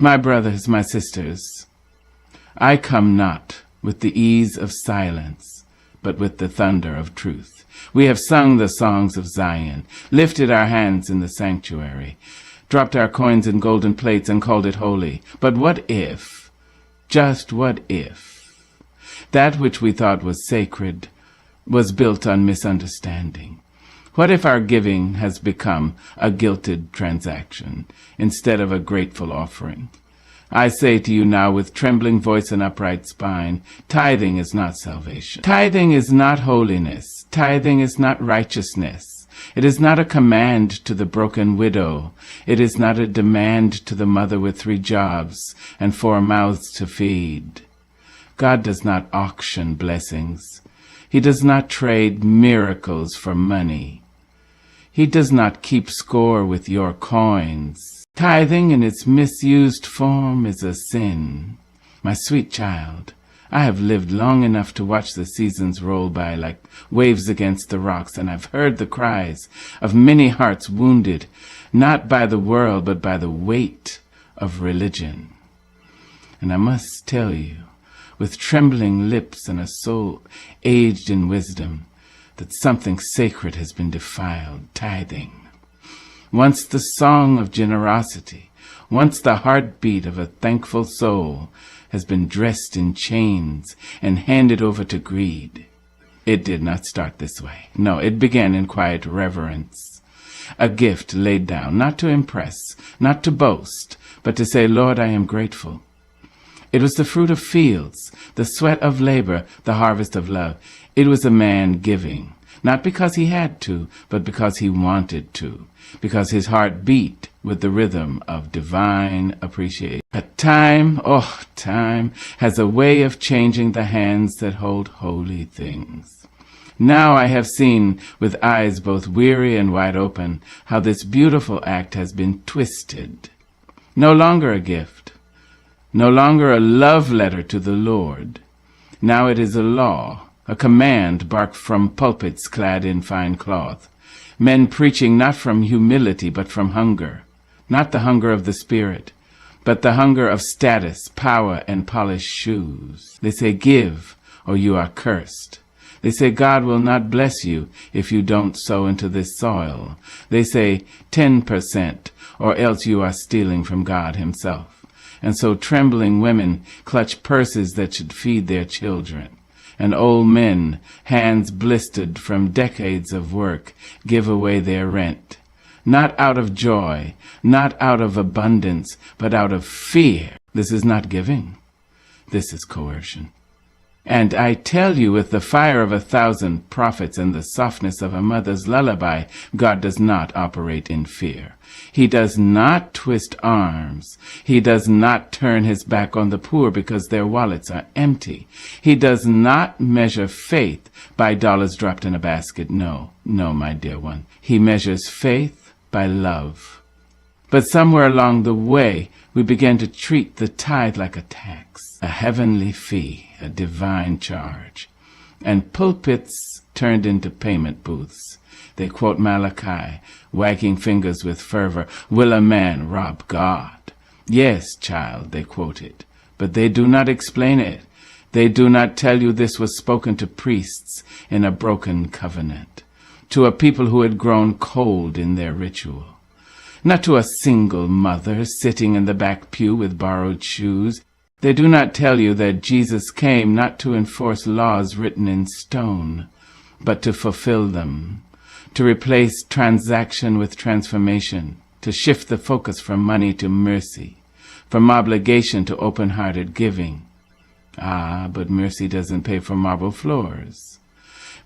My brothers, my sisters, I come not with the ease of silence, but with the thunder of truth. We have sung the songs of Zion, lifted our hands in the sanctuary, dropped our coins in golden plates and called it holy. But what if, just what if, that which we thought was sacred was built on misunderstanding? What if our giving has become a guilted transaction instead of a grateful offering? I say to you now with trembling voice and upright spine, tithing is not salvation. Tithing is not holiness. Tithing is not righteousness. It is not a command to the broken widow. It is not a demand to the mother with 3 jobs and 4 mouths to feed. God does not auction blessings. He does not trade miracles for money. He does not keep score with your coins. Tithing in its misused form is a sin. My sweet child, I have lived long enough to watch the seasons roll by like waves against the rocks, and I've heard the cries of many hearts wounded, not by the world, but by the weight of religion. And I must tell you, with trembling lips and a soul aged in wisdom, that something sacred has been defiled, tithing. Once the song of generosity, once the heartbeat of a thankful soul, has been dressed in chains and handed over to greed. It did not start this way. No, it began in quiet reverence. A gift laid down, not to impress, not to boast, but to say, Lord, I am grateful. It was the fruit of fields, the sweat of labor, the harvest of love. It was a man giving, not because he had to, but because he wanted to, because his heart beat with the rhythm of divine appreciation. But time has a way of changing the hands that hold holy things. Now I have seen with eyes both weary and wide open how this beautiful act has been twisted. No longer a gift, no longer a love letter to the Lord. Now it is a law, a command barked from pulpits clad in fine cloth. Men preaching not from humility but from hunger, not the hunger of the Spirit, but the hunger of status, power, and polished shoes. They say, give, or you are cursed. They say, God will not bless you if you don't sow into this soil. They say, 10%, or else you are stealing from God himself. And so trembling women clutch purses that should feed their children. And old men, hands blistered from decades of work, give away their rent. Not out of joy, not out of abundance, but out of fear. This is not giving. This is coercion. And I tell you, with the fire of 1,000 prophets and the softness of a mother's lullaby, God does not operate in fear. He does not twist arms. He does not turn his back on the poor because their wallets are empty. He does not measure faith by dollars dropped in a basket. No, my dear one. He measures faith by love. But somewhere along the way, we began to treat the tithe like a tax, a heavenly fee, a divine charge. And pulpits turned into payment booths. They quote Malachi, wagging fingers with fervor, will a man rob God? Yes, child, they quote it, but they do not explain it. They do not tell you this was spoken to priests in a broken covenant, to a people who had grown cold in their ritual. Not to a single mother sitting in the back pew with borrowed shoes. They do not tell you that Jesus came not to enforce laws written in stone, but to fulfill them, to replace transaction with transformation, to shift the focus from money to mercy, from obligation to open-hearted giving. But mercy doesn't pay for marble floors.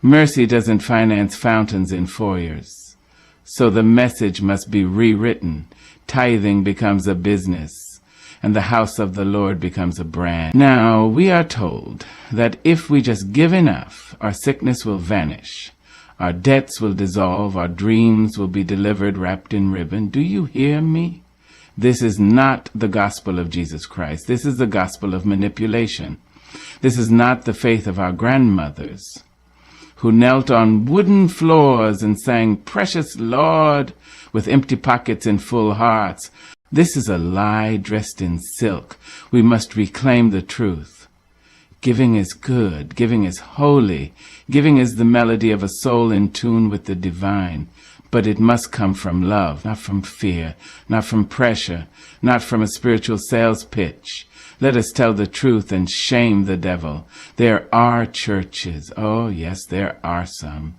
Mercy doesn't finance fountains in foyers. So the message must be rewritten. Tithing becomes a business, and the house of the Lord becomes a brand. Now, we are told that if we just give enough, our sickness will vanish, our debts will dissolve, our dreams will be delivered wrapped in ribbon. Do you hear me? This is not the gospel of Jesus Christ. This is the gospel of manipulation. This is not the faith of our grandmothers, who knelt on wooden floors and sang, Precious Lord, with empty pockets and full hearts. This is a lie dressed in silk. We must reclaim the truth. Giving is good. Giving is holy. Giving is the melody of a soul in tune with the divine. But it must come from love, not from fear, not from pressure, not from a spiritual sales pitch. Let us tell the truth and shame the devil. There are churches, oh yes, there are some,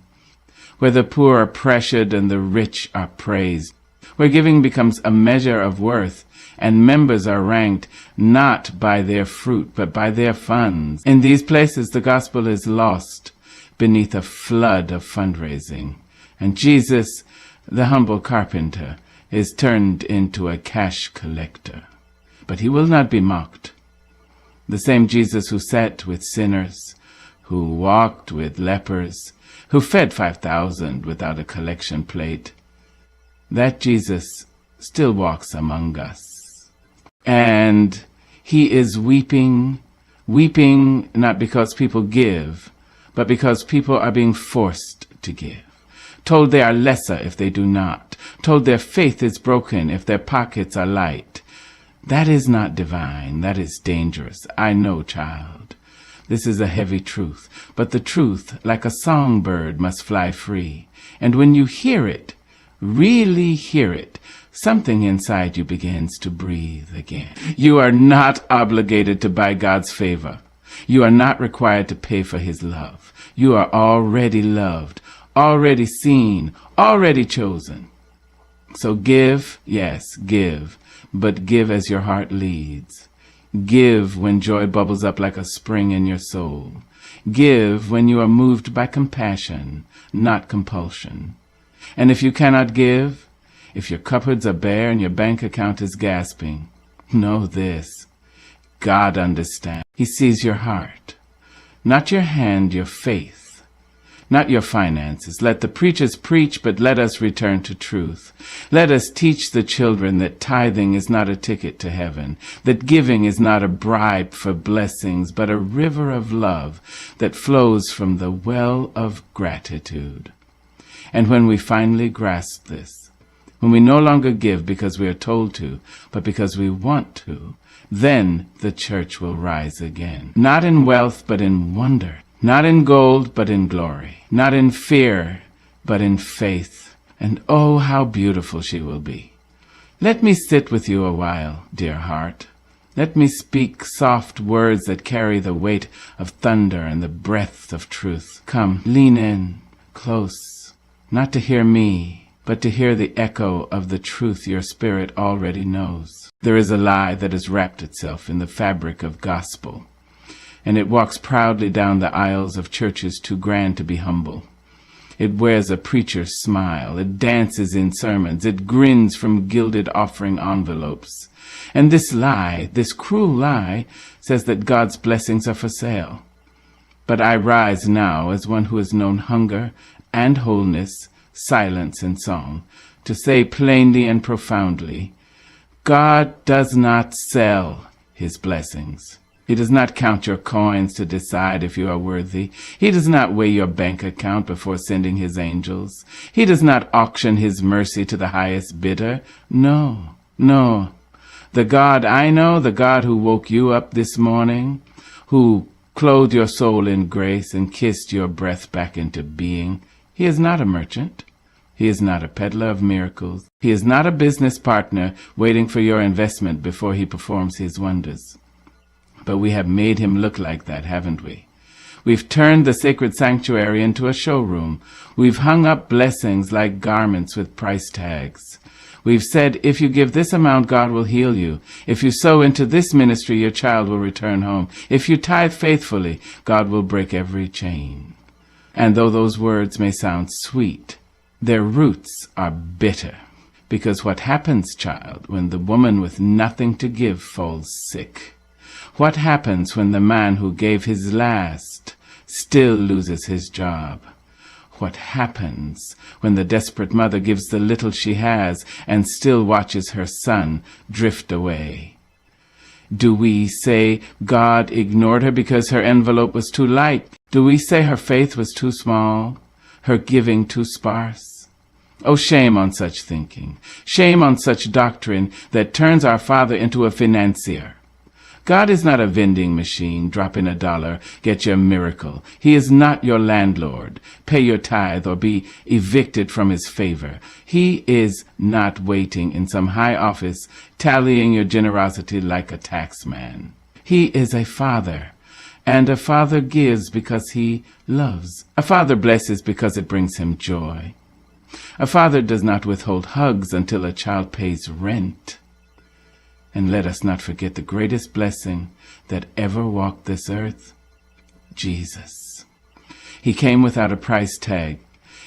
where the poor are pressured and the rich are praised, where giving becomes a measure of worth and members are ranked not by their fruit but by their funds. In these places the gospel is lost beneath a flood of fundraising, and Jesus, the humble carpenter, is turned into a cash collector. But he will not be mocked. The same Jesus who sat with sinners, who walked with lepers, who fed 5,000 without a collection plate, that Jesus still walks among us. And he is weeping not because people give, but because people are being forced to give, told they are lesser if they do not, told their faith is broken if their pockets are light. That is not divine. That is dangerous. I know, child. This is a heavy truth. But the truth, like a songbird, must fly free. And when you hear it, really hear it, something inside you begins to breathe again. You are not obligated to buy God's favor. You are not required to pay for his love. You are already loved, already seen, already chosen. So give, yes, give. But give as your heart leads. Give when joy bubbles up like a spring in your soul. Give when you are moved by compassion, not compulsion. And if you cannot give, if your cupboards are bare and your bank account is gasping, know this: God understands. He sees your heart, not your hand, your faith. Not your finances. Let the preachers preach, but let us return to truth. Let us teach the children that tithing is not a ticket to heaven, that giving is not a bribe for blessings, but a river of love that flows from the well of gratitude. And when we finally grasp this, when we no longer give because we are told to, but because we want to, then the church will rise again. Not in wealth, but in wonder. Not in gold, but in glory. Not in fear, but in faith. And oh, how beautiful she will be. Let me sit with you a while, dear heart. Let me speak soft words that carry the weight of thunder and the breath of truth. Come, lean in, close, not to hear me, but to hear the echo of the truth your spirit already knows. There is a lie that has wrapped itself in the fabric of gospel, and it walks proudly down the aisles of churches too grand to be humble. It wears a preacher's smile. It dances in sermons. It grins from gilded offering envelopes. And this lie, this cruel lie, says that God's blessings are for sale. But I rise now as one who has known hunger and wholeness, silence and song, to say plainly and profoundly, God does not sell his blessings. He does not count your coins to decide if you are worthy. He does not weigh your bank account before sending his angels. He does not auction his mercy to the highest bidder. No, no. The God I know, the God who woke you up this morning, who clothed your soul in grace and kissed your breath back into being, he is not a merchant. He is not a peddler of miracles. He is not a business partner waiting for your investment before he performs his wonders. But we have made him look like that, haven't we? We've turned the sacred sanctuary into a showroom. We've hung up blessings like garments with price tags. We've said, if you give this amount, God will heal you. If you sow into this ministry, your child will return home. If you tithe faithfully, God will break every chain. And though those words may sound sweet, their roots are bitter. Because what happens, child, when the woman with nothing to give falls sick? What happens when the man who gave his last still loses his job? What happens when the desperate mother gives the little she has and still watches her son drift away? Do we say God ignored her because her envelope was too light? Do we say her faith was too small, her giving too sparse? Oh, shame on such thinking. Shame on such doctrine that turns our Father into a financier. God is not a vending machine. Drop in $1, get your miracle. He is not your landlord. Pay your tithe or be evicted from his favor. He is not waiting in some high office, tallying your generosity like a taxman. He is a father, and a father gives because he loves. A father blesses because it brings him joy. A father does not withhold hugs until a child pays rent. And let us not forget the greatest blessing that ever walked this earth, Jesus. He came without a price tag.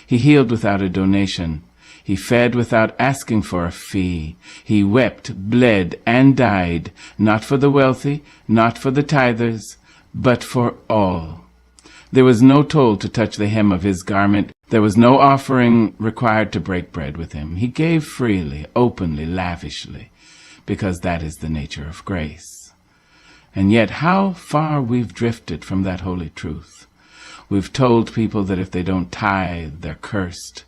He healed without a donation. He fed without asking for a fee. He wept, bled, and died, not for the wealthy, not for the tithers, but for all. There was no toll to touch the hem of his garment. There was no offering required to break bread with him. He gave freely, openly, lavishly, because that is the nature of grace. And yet how far we've drifted from that holy truth. We've told people that if they don't tithe, they're cursed.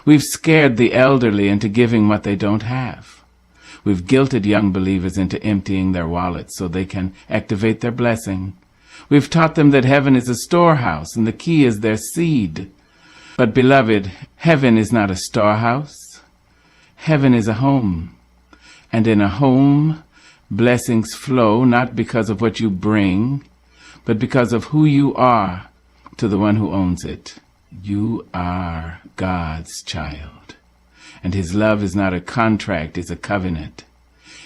We've scared the elderly into giving what they don't have. We've guilted young believers into emptying their wallets so they can activate their blessing. We've taught them that heaven is a storehouse and the key is their seed. But beloved, heaven is not a storehouse. Heaven is a home. And in a home, blessings flow not because of what you bring, but because of who you are to the one who owns it. You are God's child. And his love is not a contract, it's a covenant.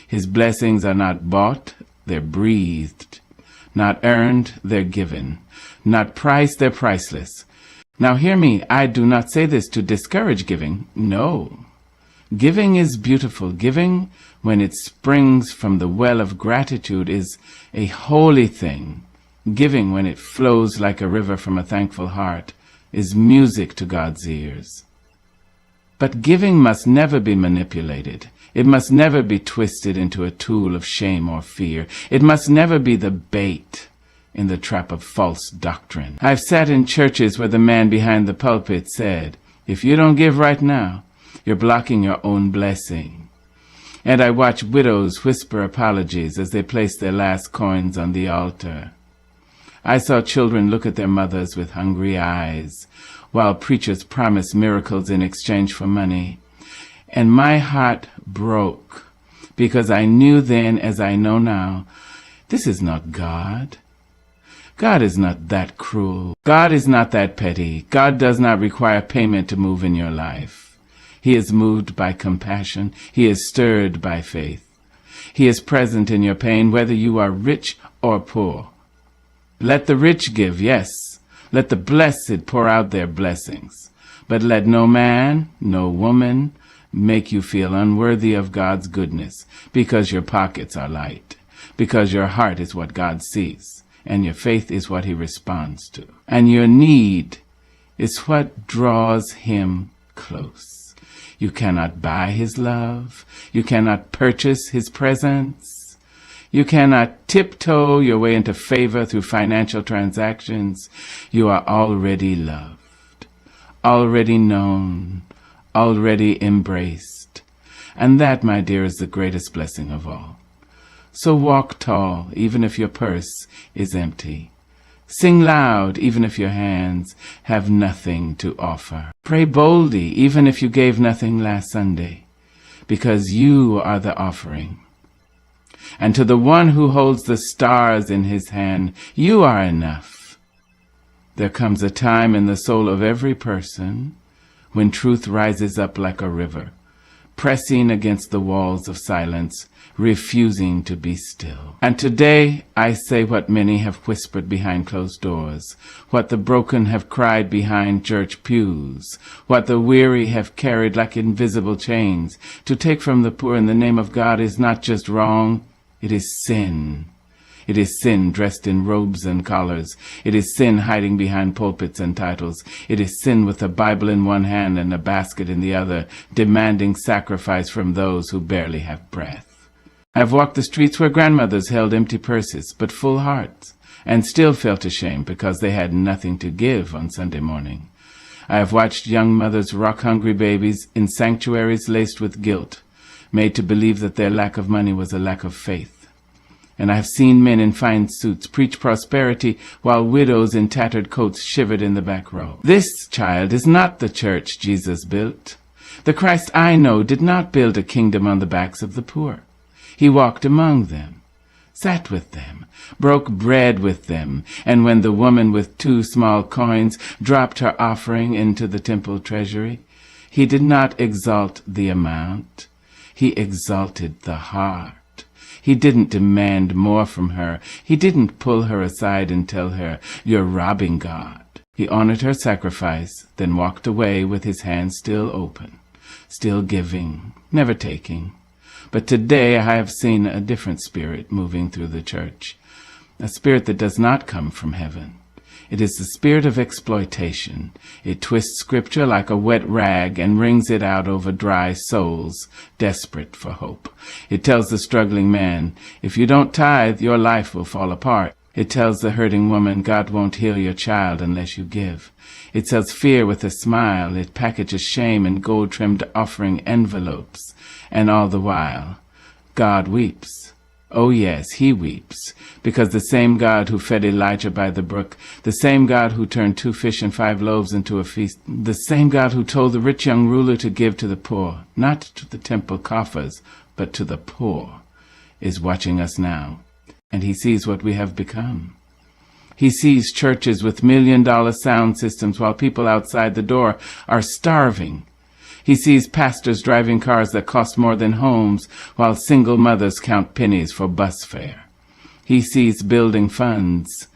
His blessings are not bought, they're breathed. Not earned, they're given. Not priced, they're priceless. Now hear me, I do not say this to discourage giving. No. Giving is beautiful. Giving, when it springs from the well of gratitude, is a holy thing. Giving, when it flows like a river from a thankful heart, is music to God's ears. But giving must never be manipulated. It must never be twisted into a tool of shame or fear. It must never be the bait in the trap of false doctrine. I've sat in churches where the man behind the pulpit said, "If you don't give right now, you're blocking your own blessing." And I watch widows whisper apologies as they place their last coins on the altar. I saw children look at their mothers with hungry eyes, while preachers promised miracles in exchange for money. And my heart broke, because I knew then, as I know now, this is not God. God is not that cruel. God is not that petty. God does not require payment to move in your life. He is moved by compassion. He is stirred by faith. He is present in your pain, whether you are rich or poor. Let the rich give, yes. Let the blessed pour out their blessings. But let no man, no woman, make you feel unworthy of God's goodness, because your pockets are light, because your heart is what God sees, and your faith is what he responds to, and your need is what draws him close. You cannot buy his love. You cannot purchase his presence. You cannot tiptoe your way into favor through financial transactions. You are already loved, already known, already embraced. And that, my dear, is the greatest blessing of all. So walk tall, even if your purse is empty. Sing loud, even if your hands have nothing to offer. Pray boldly, even if you gave nothing last Sunday, because you are the offering. And to the one who holds the stars in his hand, you are enough. There comes a time in the soul of every person when truth rises up like a river, pressing against the walls of silence, refusing to be still. And today I say what many have whispered behind closed doors, what the broken have cried behind church pews, what the weary have carried like invisible chains. To take from the poor in the name of God is not just wrong, it is sin. It is sin dressed in robes and collars. It is sin hiding behind pulpits and titles. It is sin with a Bible in one hand and a basket in the other, demanding sacrifice from those who barely have breath. I've walked the streets where grandmothers held empty purses but full hearts, and still felt ashamed because they had nothing to give on Sunday morning. I have watched young mothers rock hungry babies in sanctuaries laced with guilt, made to believe that their lack of money was a lack of faith. And I have seen men in fine suits preach prosperity while widows in tattered coats shivered in the back row. This, child, is not the church Jesus built. The Christ I know did not build a kingdom on the backs of the poor. He walked among them, sat with them, broke bread with them, and when the woman with 2 small coins dropped her offering into the temple treasury, he did not exalt the amount. He exalted the heart. He didn't demand more from her. He didn't pull her aside and tell her, "You're robbing God." He honored her sacrifice, then walked away with his hands still open, still giving, never taking. But today I have seen a different spirit moving through the church, a spirit that does not come from heaven. It is the spirit of exploitation. It twists scripture like a wet rag and wrings it out over dry souls, desperate for hope. It tells the struggling man, if you don't tithe, your life will fall apart. It tells the hurting woman, God won't heal your child unless you give. It sells fear with a smile. It packages shame in gold-trimmed offering envelopes. And all the while, God weeps. Oh yes, he weeps, because the same God who fed Elijah by the brook, the same God who turned 2 fish and 5 loaves into a feast, the same God who told the rich young ruler to give to the poor, not to the temple coffers, but to the poor, is watching us now, and he sees what we have become. He sees churches with $1 million sound systems while people outside the door are starving. He sees pastors driving cars that cost more than homes while single mothers count pennies for bus fare. He sees building funds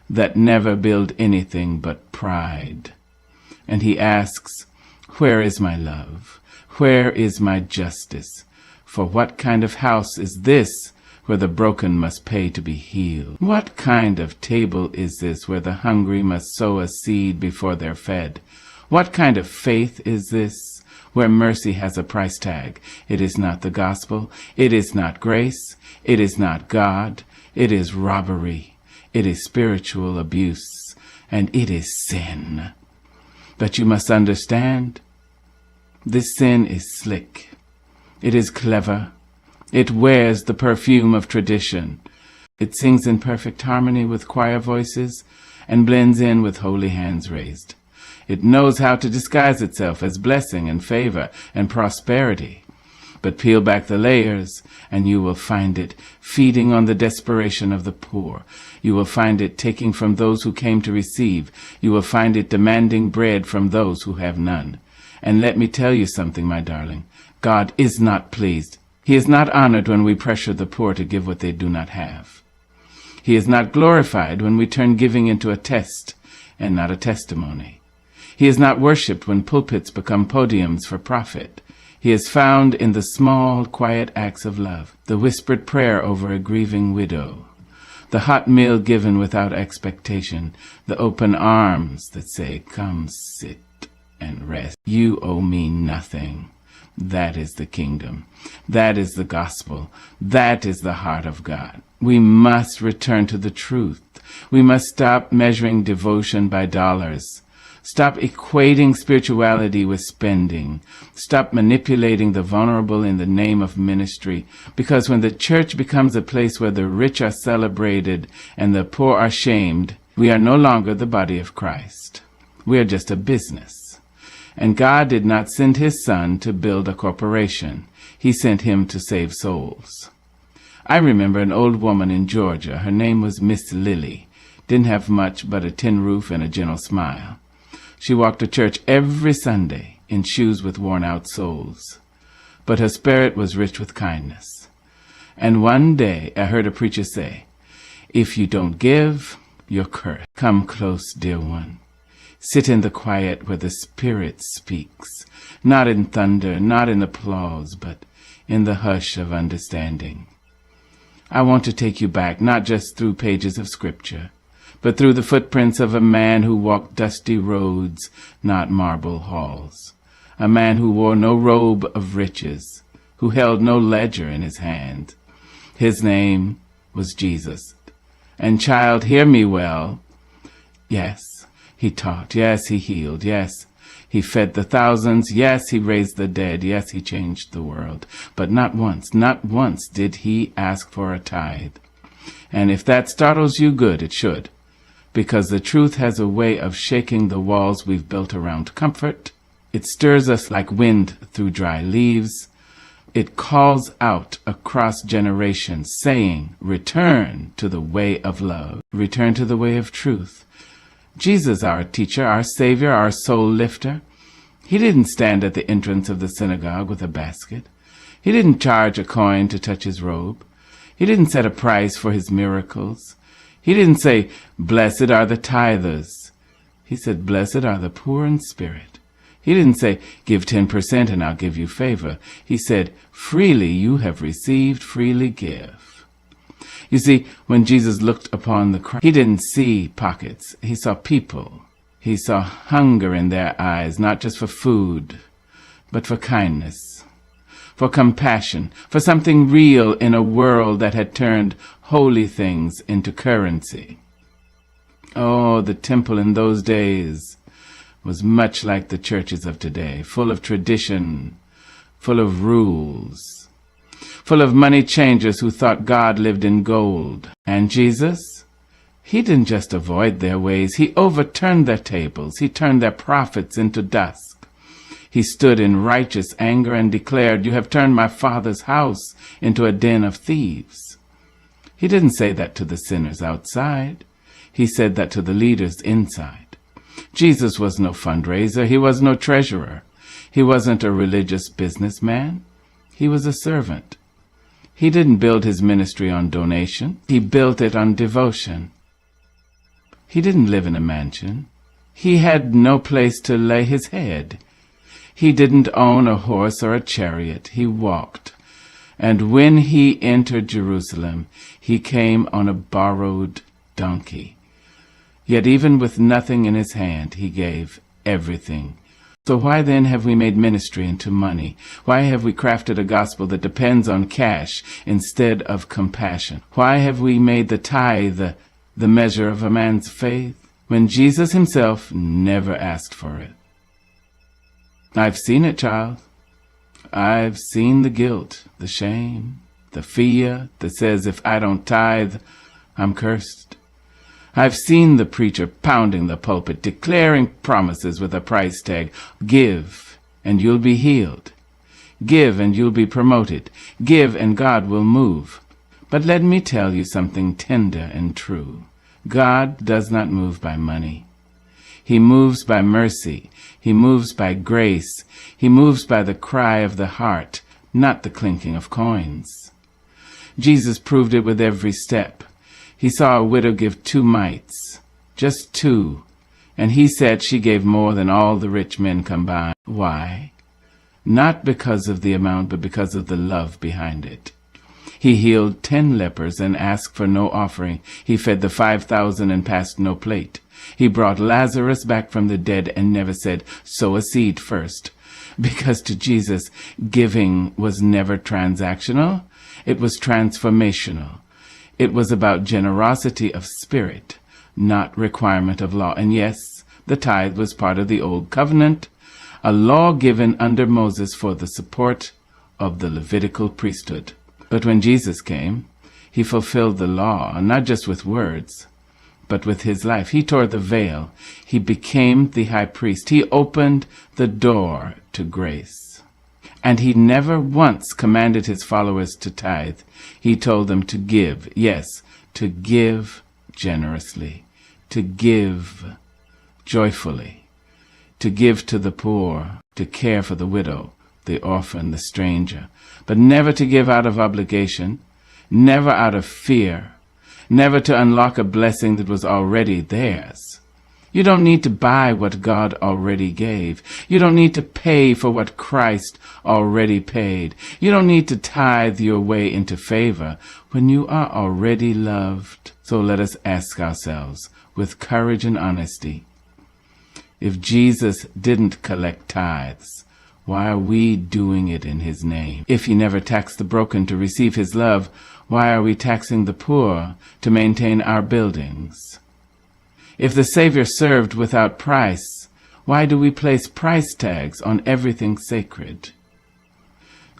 that never build anything but pride. And he asks, where is my love? Where is my justice? For what kind of house is this where the broken must pay to be healed? What kind of table is this where the hungry must sow a seed before they're fed? What kind of faith is this where mercy has a price tag? It is not the gospel. It is not grace. It is not God. It is robbery. It is spiritual abuse. And it is sin. But you must understand, this sin is slick. It is clever. It wears the perfume of tradition. It sings in perfect harmony with choir voices and blends in with holy hands raised. It knows how to disguise itself as blessing and favor and prosperity. But peel back the layers, and you will find it feeding on the desperation of the poor. You will find it taking from those who came to receive. You will find it demanding bread from those who have none. And let me tell you something, my darling. God is not pleased. He is not honored when we pressure the poor to give what they do not have. He is not glorified when we turn giving into a test and not a testimony. He is not worshipped when pulpits become podiums for profit. He is found in the small, quiet acts of love, the whispered prayer over a grieving widow, the hot meal given without expectation, the open arms that say, come sit and rest. You owe me nothing. That is the kingdom. That is the gospel. That is the heart of God. We must return to the truth. We must stop measuring devotion by dollars. Stop equating spirituality with spending. Stop manipulating the vulnerable in the name of ministry. Because when the church becomes a place where the rich are celebrated and the poor are shamed, we are no longer the body of Christ. We are just a business. And God did not send his son to build a corporation. He sent him to save souls. I remember an old woman in Georgia. Her name was Miss Lily. Didn't have much but a tin roof and a gentle smile. She walked to church every Sunday in shoes with worn-out soles. But her spirit was rich with kindness. And one day I heard a preacher say, if you don't give, you're cursed. Come close, dear one. Sit in the quiet where the Spirit speaks, not in thunder, not in applause, but in the hush of understanding. I want to take you back, not just through pages of Scripture, but through the footprints of a man who walked dusty roads, not marble halls. A man who wore no robe of riches, who held no ledger in his hand. His name was Jesus. And child, hear me well. Yes, he taught. Yes, he healed. Yes, He fed the thousands. Yes, he raised the dead. Yes, he changed the world. But not once did he ask for a tithe. And if that startles you, good, it should. Because the truth has a way of shaking the walls we've built around comfort. It stirs us like wind through dry leaves. It calls out across generations, saying, return to the way of love. Return to the way of truth. Jesus, our teacher, our Savior, our soul lifter, he didn't stand at the entrance of the synagogue with a basket. He didn't charge a coin to touch his robe. He didn't set a price for his miracles. He didn't say, blessed are the tithers. He said, blessed are the poor in spirit. He didn't say, give 10% and I'll give you favor. He said, freely you have received, freely give. You see, when Jesus looked upon the crowd, he didn't see pockets. He saw people. He saw hunger in their eyes, not just for food, but for kindness, for compassion, for something real in a world that had turned holy things into currency. Oh, the temple in those days was much like the churches of today, full of tradition, full of rules, full of money changers who thought God lived in gold. And Jesus, he didn't just avoid their ways. He overturned their tables. He turned their prophets into dust. He stood in righteous anger and declared, you have turned my Father's house into a den of thieves. He didn't say that to the sinners outside. He said that to the leaders inside. Jesus was no fundraiser. He was no treasurer. He wasn't a religious businessman. He was a servant. He didn't build his ministry on donation. He built it on devotion. He didn't live in a mansion. He had no place to lay his head. He didn't own a horse or a chariot. He walked. And when he entered Jerusalem, he came on a borrowed donkey. Yet even with nothing in his hand, he gave everything. So why then have we made ministry into money? Why have we crafted a gospel that depends on cash instead of compassion? Why have we made the tithe the measure of a man's faith when Jesus himself never asked for it? I've seen it, child. I've seen the guilt, the shame, the fear that says if I don't tithe, I'm cursed. I've seen the preacher pounding the pulpit, declaring promises with a price tag. Give, and you'll be healed. Give, and you'll be promoted. Give, and God will move. But let me tell you something tender and true. God does not move by money. He moves by mercy. He moves by grace. He moves by the cry of the heart, not the clinking of coins. Jesus proved it with every step. He saw a widow give 2 mites, just 2, and he said she gave more than all the rich men combined. Why? Not because of the amount, but because of the love behind it. He healed 10 lepers and asked for no offering. He fed the 5,000 and passed no plate. He brought Lazarus back from the dead and never said, sow a seed first. Because to Jesus, giving was never transactional. It was transformational. It was about generosity of spirit, not requirement of law. And yes, the tithe was part of the old covenant, a law given under Moses for the support of the Levitical priesthood. But when Jesus came, he fulfilled the law, not just with words, but with his life. He tore the veil. He became the high priest. He opened the door to grace. And he never once commanded his followers to tithe. He told them to give, yes, to give generously, to give joyfully, to give to the poor, to care for the widow, the orphan, the stranger, but never to give out of obligation, never out of fear, never to unlock a blessing that was already theirs. You don't need to buy what God already gave. You don't need to pay for what Christ already paid. You don't need to tithe your way into favor when you are already loved. So let us ask ourselves with courage and honesty, if Jesus didn't collect tithes, why are we doing it in his name? If he never taxed the broken to receive his love, why are we taxing the poor to maintain our buildings? If the Savior served without price, Why do we place price tags on everything sacred?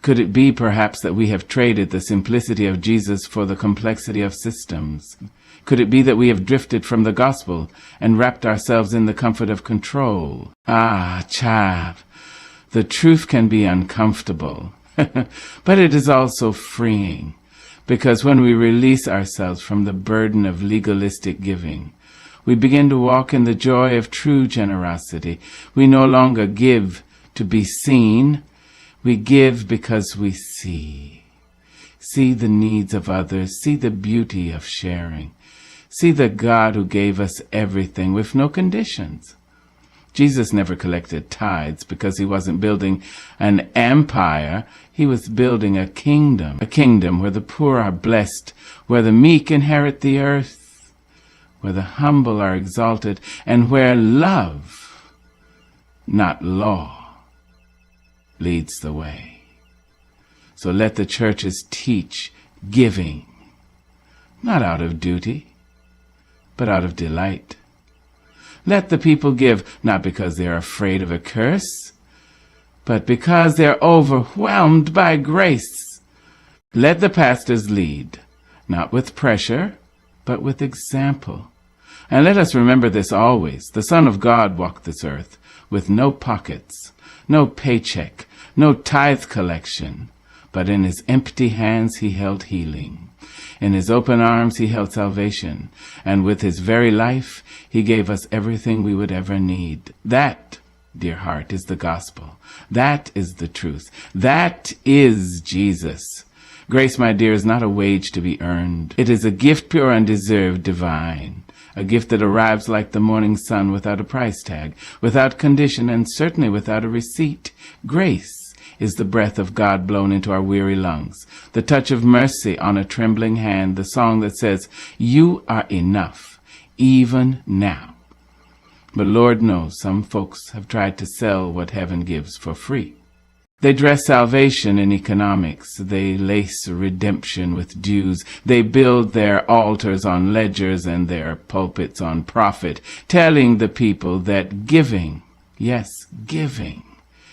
Could it be perhaps that we have traded the simplicity of Jesus for the complexity of systems? Could it be that we have drifted from the gospel and wrapped ourselves in the comfort of control? Ah, chav, the truth can be uncomfortable, but it is also freeing, because when we release ourselves from the burden of legalistic giving, we begin to walk in the joy of true generosity. We no longer give to be seen. We give because we see. See the needs of others. See the beauty of sharing. See the God who gave us everything with no conditions. Jesus never collected tithes because he wasn't building an empire. He was building a kingdom where the poor are blessed, where the meek inherit the earth, where the humble are exalted, and where love, not law, leads the way. So let the churches teach giving, not out of duty, but out of delight. Let the people give, not because they are afraid of a curse, but because they are overwhelmed by grace. Let the pastors lead, not with pressure, but with example. And let us remember this always. The Son of God walked this earth with no pockets, no paycheck, no tithe collection, but in his empty hands he held healing. In his open arms he held salvation, and with his very life he gave us everything we would ever need. That, dear heart, is the gospel. That is the truth. That is Jesus. Grace, my dear, is not a wage to be earned. It is a gift pure, undeserved, divine. A gift that arrives like the morning sun without a price tag, without condition, and certainly without a receipt. Grace is the breath of God blown into our weary lungs, the touch of mercy on a trembling hand, the song that says, "You are enough, even now." But Lord knows some folks have tried to sell what heaven gives for free. They dress salvation in economics. They lace redemption with dues. They build their altars on ledgers and their pulpits on profit, telling the people that giving, yes, giving,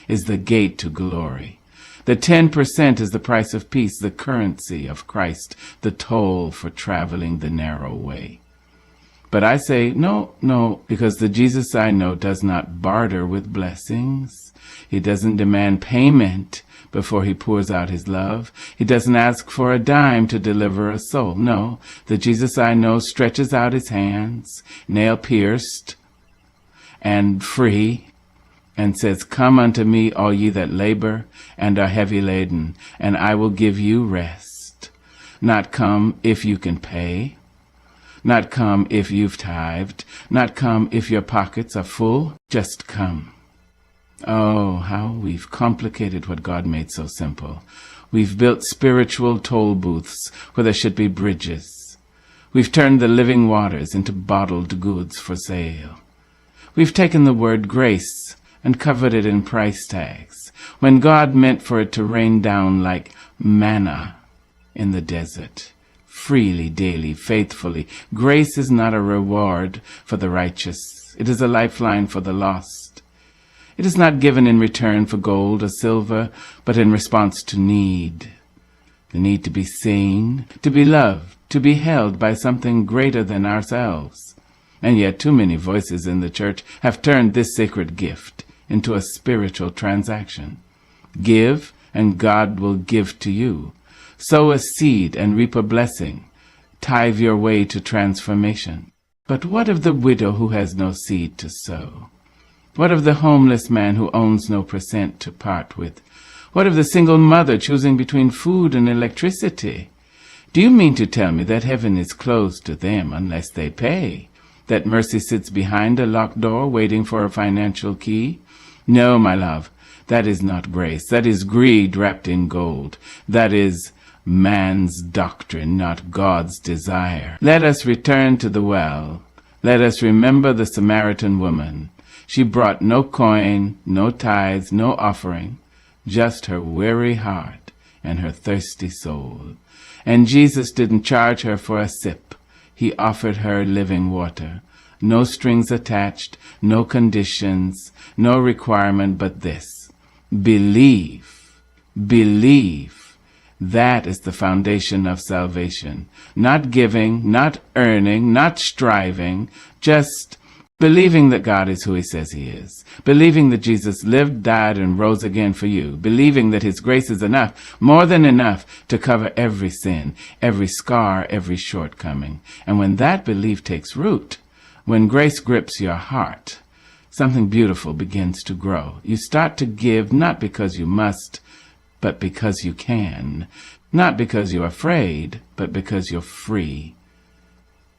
is the gate to glory. The 10% is the price of peace, the currency of Christ, the toll for traveling the narrow way. But I say, no, because the Jesus I know does not barter with blessings. He doesn't demand payment before he pours out his love. He doesn't ask for a dime to deliver a soul. No, the Jesus I know stretches out his hands, nail-pierced and free, and says, "Come unto me, all ye that labor and are heavy laden, and I will give you rest." Not come if you can pay, not come if you've tithed, not come if your pockets are full, just come. Oh, how we've complicated what God made so simple. We've built spiritual toll booths where there should be bridges. We've turned the living waters into bottled goods for sale. We've taken the word grace and covered it in price tags, when God meant for it to rain down like manna in the desert, freely, daily, faithfully. Grace is not a reward for the righteous. It is a lifeline for the lost. It is not given in return for gold or silver, but in response to need. The need to be seen, to be loved, to be held by something greater than ourselves. And yet too many voices in the church have turned this sacred gift into a spiritual transaction. Give, and God will give to you. Sow a seed and reap a blessing. Tithe your way to transformation. But what of the widow who has no seed to sow? What of the homeless man who owns no percent to part with? What of the single mother choosing between food and electricity? Do you mean to tell me that heaven is closed to them unless they pay? That mercy sits behind a locked door waiting for a financial key? No, my love, that is not grace. That is greed wrapped in gold. That is man's doctrine, not God's desire. Let us return to the well. Let us remember the Samaritan woman. She brought no coin, no tithes, no offering, just her weary heart and her thirsty soul. And Jesus didn't charge her for a sip. He offered her living water, no strings attached, no conditions, no requirement but this: believe. Believe. That is the foundation of salvation. Not giving, not earning, not striving, just believing that God is who he says he is. Believing that Jesus lived, died, and rose again for you. Believing that his grace is enough, more than enough, to cover every sin, every scar, every shortcoming. And when that belief takes root, when grace grips your heart, something beautiful begins to grow. You start to give not because you must, but because you can. Not because you're afraid, but because you're free.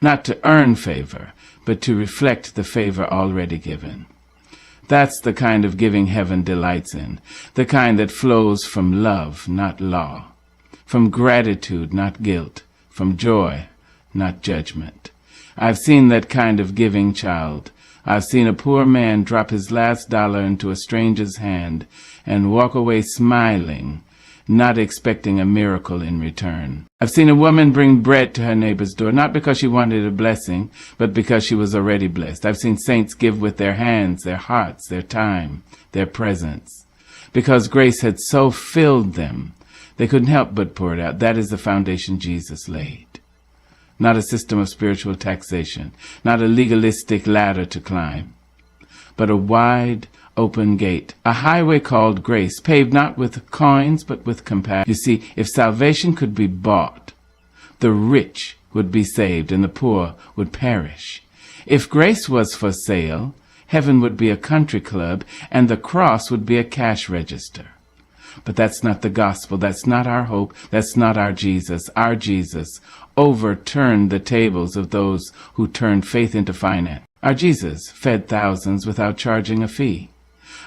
Not to earn favor, but to reflect the favor already given. That's the kind of giving heaven delights in, the kind that flows from love, not law, from gratitude, not guilt, from joy, not judgment. I've seen that kind of giving, child. I've seen a poor man drop his last dollar into a stranger's hand and walk away smiling, not expecting a miracle in return. I've seen a woman bring bread to her neighbor's door, not because she wanted a blessing, but because she was already blessed. I've seen saints give with their hands, their hearts, their time, their presence, because grace had so filled them, they couldn't help but pour it out. That is the foundation Jesus laid. Not a system of spiritual taxation, not a legalistic ladder to climb, but a wide, open gate, a highway called grace, paved not with coins, but with compassion. You see, if salvation could be bought, the rich would be saved and the poor would perish. If grace was for sale, heaven would be a country club and the cross would be a cash register. But that's not the gospel. That's not our hope. That's not our Jesus. Our Jesus overturned the tables of those who turned faith into finance. Our Jesus fed thousands without charging a fee.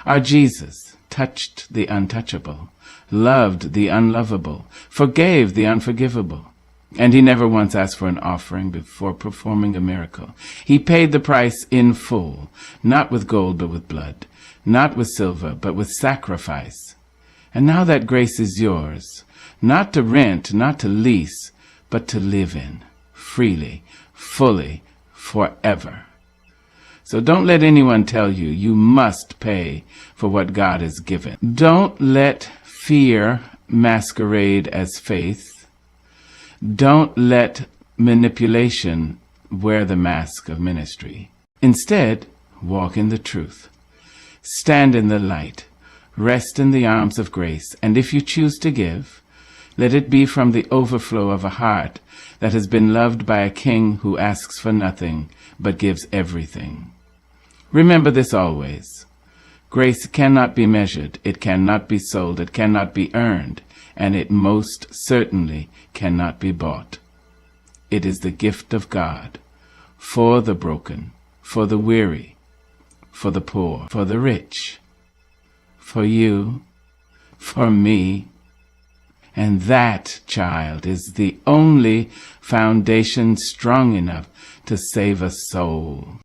Our Jesus touched the untouchable, loved the unlovable, forgave the unforgivable. And he never once asked for an offering before performing a miracle. He paid the price in full, not with gold but with blood, not with silver but with sacrifice. And now that grace is yours, not to rent, not to lease, but to live in, freely, fully, forever. So don't let anyone tell you you must pay for what God has given. Don't let fear masquerade as faith. Don't let manipulation wear the mask of ministry. Instead, walk in the truth. Stand in the light. Rest in the arms of grace. And if you choose to give, let it be from the overflow of a heart that has been loved by a king who asks for nothing but gives everything. Remember this always. Grace cannot be measured, it cannot be sold, it cannot be earned, and it most certainly cannot be bought. It is the gift of God for the broken, for the weary, for the poor, for the rich, for you, for me. And that, child, is the only foundation strong enough to save a soul.